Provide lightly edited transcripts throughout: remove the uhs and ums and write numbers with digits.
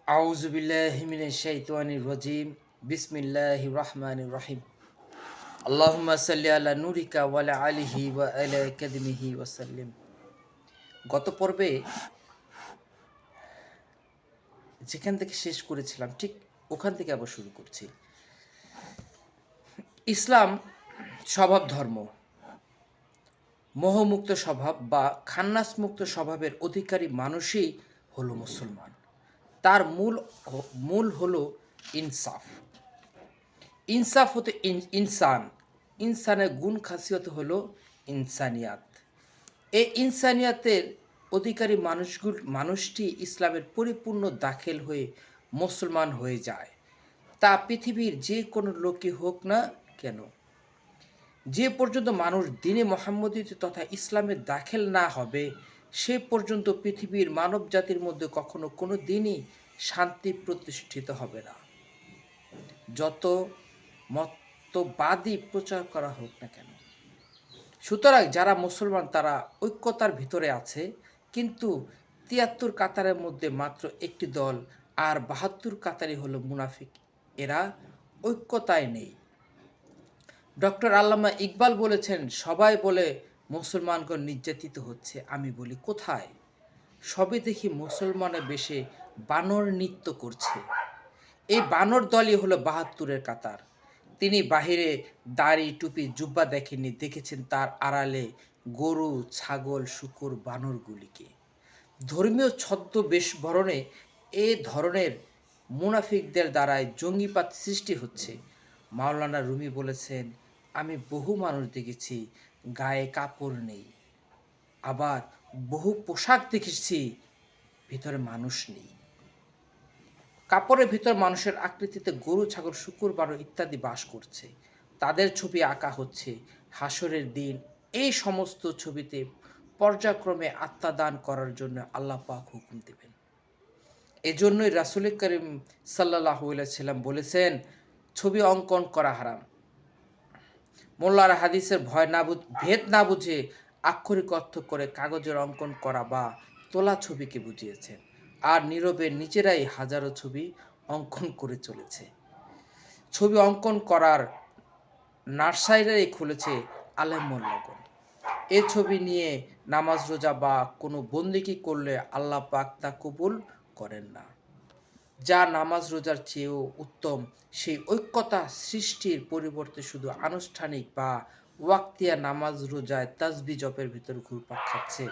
আউযু বিল্লাহি মিনাশ শাইতানির রাজিম। বিসমিল্লাহির রহমানির রহিম। আল্লাহুম্মা সাল্লি আলা নূরিকা ওয়া আলা আলিহি ওয়া আলা কাদমিহি ওয়া সাল্লিম। গত পর্বে যেখান থেকে শেষ করেছিলাম ঠিক ওখান থেকে আবার শুরু করছি। ইসলাম স্বভাব ধর্ম, মোহমুক্ত স্বভাব বা খান্নাসমুক্ত স্বভাবের অধিকারী মানুষই হলো মুসলমান। তার মূল হলো ইনসাফ। ইনসাফ হতে ইনসান, ইনসানের গুণ খাসিয়ত হলো ইনসানিয়াত। এই ইনসানিয়াতের অধিকারী মানুষটি ইসলামের পরিপূর্ণ দাখিল হয়ে মুসলমান হয়ে যায়। তা পৃথিবীর যে কোনো লোকই হোক না কেন। যে পর্যন্ত মানুষ দ্বীনে মুহাম্মদীতে তথা ইসলামে দাখিল না হবে, সে পর্যন্ত পৃথিবীর মানব জাতির মধ্যে কখনো কোনো দিনই শান্তি প্রতিষ্ঠিত হবে না। যত মতবাদী প্রচার করা হোক না কেন। সুতরাং যারা মুসলমান তারা ঐক্যতার ভিতরে আছে, কিন্তু ৭৩ কাতারের মধ্যে মাত্র একটি দল আর ৭২ কাতারই হলো মুনাফিক। এরা ঐক্যতায় নেই। ডক্টর আল্লামা ইকবাল বলেছেন, সবাই বলে মুসলমানগণ নির্যাতিত হচ্ছে। আমি বলি কোথায়? সবে দেখি মুসলমানের বেশে বানর নৃত্য করছে। এই বানর দলই হলো ৭২-এর কাতার। তিনি বাহিরে দাড়ি, টুপি, জুব্বা দেখেননি, দেখেছেন তার আড়ালে গরু, ছাগল, শূকর, বানরগুলিকে। ধর্মীয় ছদ্মবেশ বরণে এ ধরনের মুনাফিকদের দ্বারাই জঙ্গিবাদ সৃষ্টি হচ্ছে। মাওলানা রুমি বলেছেন, আমি বহু মানুষ দেখেছি গায়ে কাপড় নেই, আবার বহু পোশাক দেখেছি ভিতরে মানুষ নেই। কাপড়ের ভিতর মানুষের আকৃতিতে গরু, ছাগল, শূকর, বানর ইত্যাদি বাস করছে। তাদের ছবি আঁকা হচ্ছে। হাসরের দিন এই সমস্ত ছবিতে পর্যায়ক্রমে আত্মাদান করার জন্য আল্লাহ পাক হুকুম দেবেন। এজন্যই রাসূল করিম সাল্লাল্লাহু আলাইহি সাল্লাম বলেছেন, ছবি অঙ্কন করা হারাম। মোল্লারা হাদিসের ভেদ না বুঝে আক্ষরিক অর্থ করে কাগজের অঙ্কন করা বা তোলা ছবিকে বুঝিয়েছেন। আর নীরবে নিজেরাই হাজারো ছবি অঙ্কন করে চলেছে। ছবি অঙ্কন করার নার্সারিরাই খুলেছে আলেম মোল্লাগণ। এ ছবি নিয়ে নামাজ রোজা বা কোনো বন্দেগী করলে আল্লাহ পাক তা কবুল করেন না। যা নামাজ রোজার চেয়েও উত্তম, সেই ঐক্যতা সৃষ্টির পরিবর্তে শুধু আনুষ্ঠানিক বা ওয়াক্তিয়া নামাজ রোজায় তাসবিহ জপের ভিতর ঘুরপাক খাচ্ছে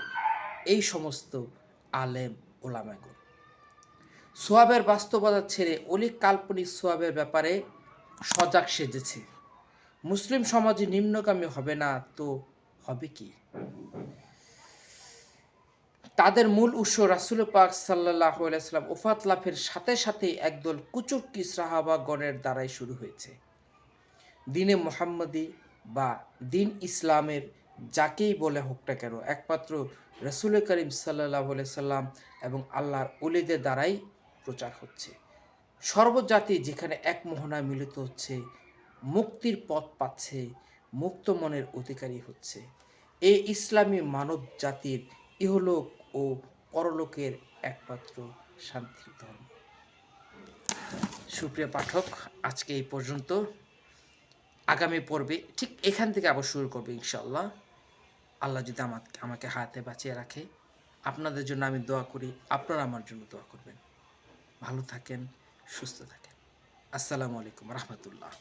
এই সমস্ত আলেম ওলামাগণ। সোয়াবের বাস্তবতা ছেড়ে অলিক কাল্পনিক সোয়াবের ব্যাপারে সজাগ সেজেছে। মুসলিম সমাজে নিম্নগামী হবে না তো হবে কি? তাদের মূল উৎস রাসূল পাক সাল্লাল্লাহু আলাইহি ওয়াসাল্লাম ওফাত লাভের সাথে সাথেই একদল কুচক্রী সাহাবাগণের দ্বারাই শুরু হয়েছে। দ্বীনে মুহাম্মদী বা দ্বীন ইসলামের যাকেই বলে হোক না কেন, একমাত্র রাসূল করিম সাল্লাল্লাহু আলাইহি সাল্লাম এবং আল্লাহর ওলিদের দ্বারাই প্রচার হচ্ছে। সর্বজাতি যেখানে এক মোহনায় মিলিত হচ্ছে, মুক্তির পথ পাচ্ছে, মুক্ত মনের অধিকারী হচ্ছে। এই ইসলামী মানব জাতির ইহলোক ও পরলোকের একমাত্র শান্তির ধর্ম। সুপ্রিয় পাঠক, আজকে এই পর্যন্ত। আগামী পর্বে ঠিক এখান থেকে আবার শুরু করবো ইনশাআল্লাহ। আল্লাহ যদি আমাকে হায়াতে বাঁচিয়ে রাখে। আপনাদের জন্য আমি দোয়া করি, আপনারা আমার জন্য দোয়া করবেন। ভালো থাকেন, সুস্থ থাকেন। আসসালামু আলাইকুম রহমতুল্লাহ।